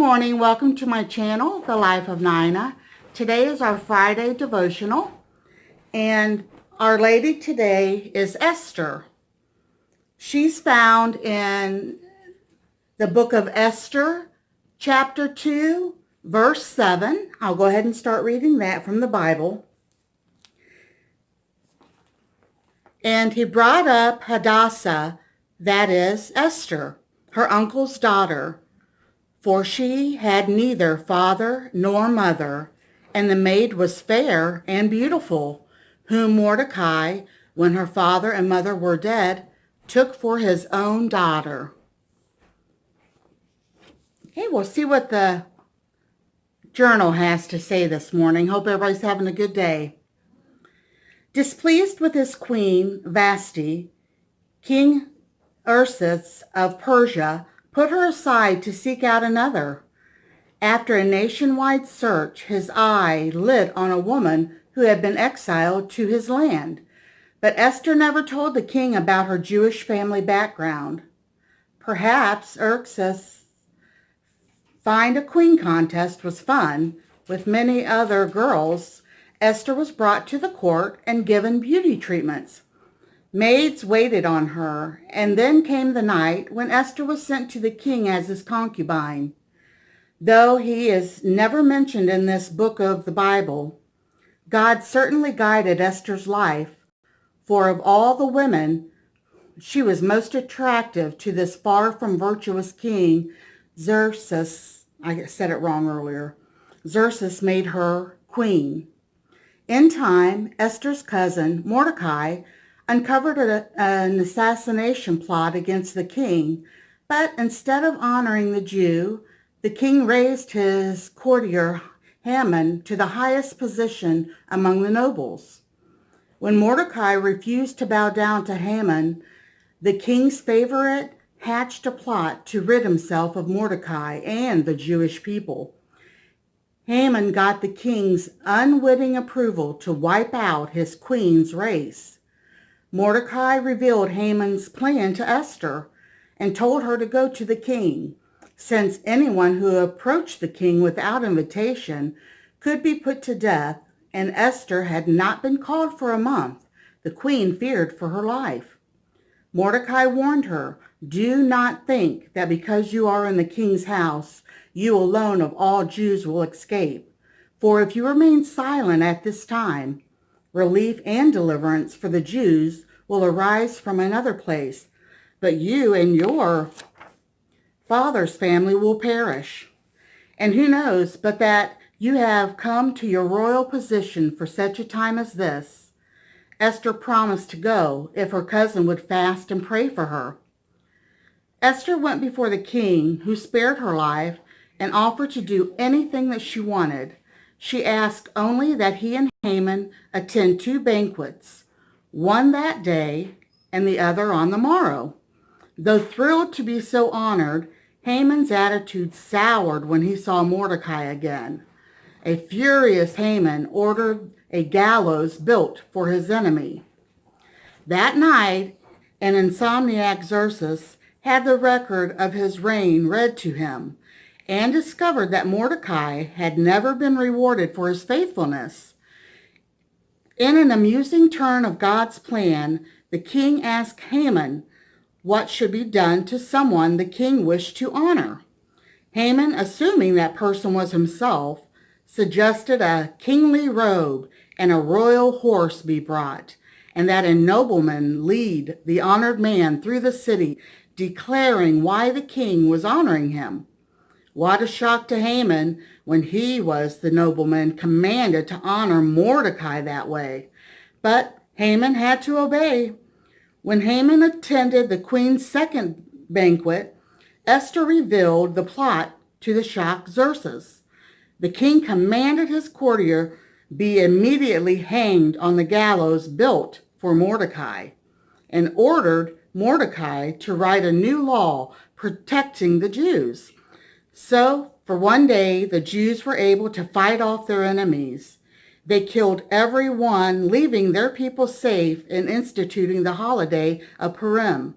morning. Welcome to my channel, The Life of Nina. Today is our Friday devotional, and our lady today is Esther. She's found in the book of Esther, chapter 2, verse 7. I'll go ahead and start reading that from the Bible. And he brought up Hadassah, that is, Esther, her uncle's daughter, for she had neither father nor mother, and the maid was fair and beautiful, whom Mordecai, when her father and mother were dead, took for his own daughter. Okay, we'll see what the journal has to say this morning. Hope everybody's having a good day. Displeased with his queen, Vashti, King Xerxes of Persia put her aside to seek out another. After a nationwide search, his eye lit on a woman who had been exiled to his land. But Esther never told the king about her Jewish family background. Perhaps Xerxes' Find a Queen contest was fun. With many other girls, Esther was brought to the court and given beauty treatments. Maids waited on her, and then came the night when Esther was sent to the king as his concubine. Though he is never mentioned in this book of the Bible, God certainly guided Esther's life, for of all the women, she was most attractive to this far from virtuous king, Xerxes. I said it wrong earlier. Xerxes made her queen. In time, Esther's cousin, Mordecai, uncovered an assassination plot against the king, but instead of honoring the Jew, the king raised his courtier Haman to the highest position among the nobles. When Mordecai refused to bow down to Haman, the king's favorite hatched a plot to rid himself of Mordecai and the Jewish people. Haman got the king's unwitting approval to wipe out his queen's race. Mordecai revealed Haman's plan to Esther and told her to go to the king, since anyone who approached the king without invitation could be put to death, and Esther had not been called for a month. The queen feared for her life. Mordecai warned her, "Do not think that because you are in the king's house, you alone of all Jews will escape. For if you remain silent at this time, relief and deliverance for the Jews will arise from another place, but you and your father's family will perish. And who knows but that you have come to your royal position for such a time as this." Esther promised to go if her cousin would fast and pray for her. Esther went before the king, who spared her life and offered to do anything that she wanted. She asked only that he and Haman attend 2 banquets, one that day and the other on the morrow. Though thrilled to be so honored, Haman's attitude soured when he saw Mordecai again. A furious Haman ordered a gallows built for his enemy. That night, an insomniac Xerxes had the record of his reign read to him, and discovered that Mordecai had never been rewarded for his faithfulness. In an amusing turn of God's plan, the king asked Haman what should be done to someone the king wished to honor. Haman, assuming that person was himself, suggested a kingly robe and a royal horse be brought, and that a nobleman lead the honored man through the city, declaring why the king was honoring him. What a shock to Haman when he was the nobleman commanded to honor Mordecai that way. But Haman had to obey. When Haman attended the queen's second banquet, Esther revealed the plot to the shocked Xerxes. The king commanded his courtier be immediately hanged on the gallows built for Mordecai, and ordered Mordecai to write a new law protecting the Jews. So, for one day, the Jews were able to fight off their enemies. They killed everyone, leaving their people safe and instituting the holiday of Purim.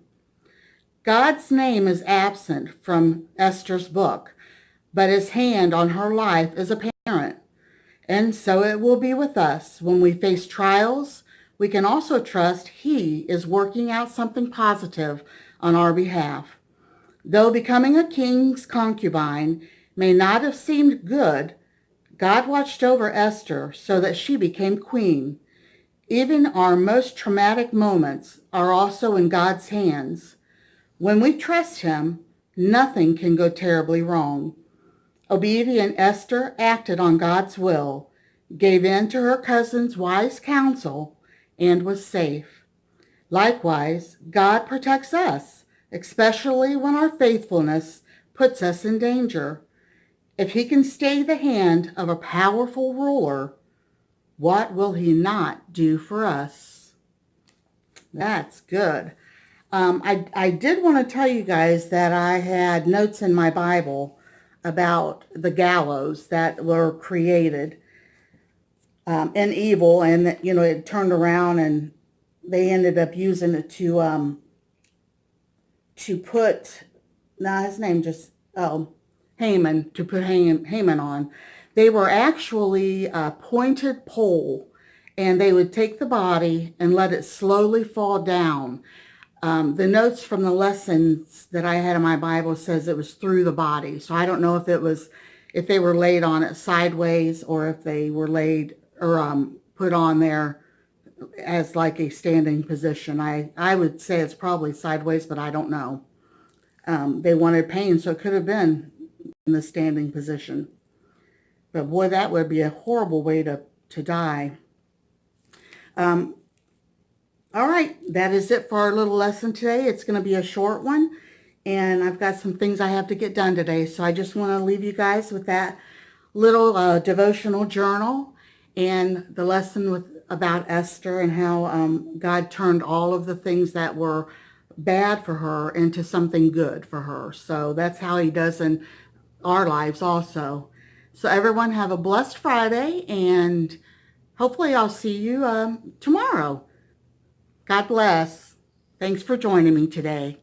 God's name is absent from Esther's book, but his hand on her life is apparent. And so it will be with us. When we face trials, we can also trust he is working out something positive on our behalf. Though becoming a king's concubine may not have seemed good, God watched over Esther so that she became queen. Even our most traumatic moments are also in God's hands. When we trust him, nothing can go terribly wrong. Obedient Esther acted on God's will, gave in to her cousin's wise counsel, and was safe. Likewise, God protects us, especially when our faithfulness puts us in danger. If he can stay the hand of a powerful ruler, what will he not do for us? That's good. I did want to tell you guys that I had notes in my Bible about the gallows that were created in evil, and it turned around and they ended up using it to put, his name just, Haman, to put Haman on. They were actually a pointed pole, and they would take the body and let it slowly fall down. The notes from the lessons that I had in my Bible says it was through the body. So I don't know if they were laid on it sideways or if they were laid or put on there as like a standing position. I would say it's probably sideways, but I don't know. They wanted pain, so it could have been in the standing position. But boy, that would be a horrible way to die. All right, that is it for our little lesson today. It's going to be a short one, and I've got some things I have to get done today. So I just want to leave you guys with that little devotional journal and the lesson about Esther and how God turned all of the things that were bad for her into something good for her. So that's how he does in our lives also. So everyone have a blessed Friday, and hopefully I'll see you tomorrow. God bless. Thanks for joining me today.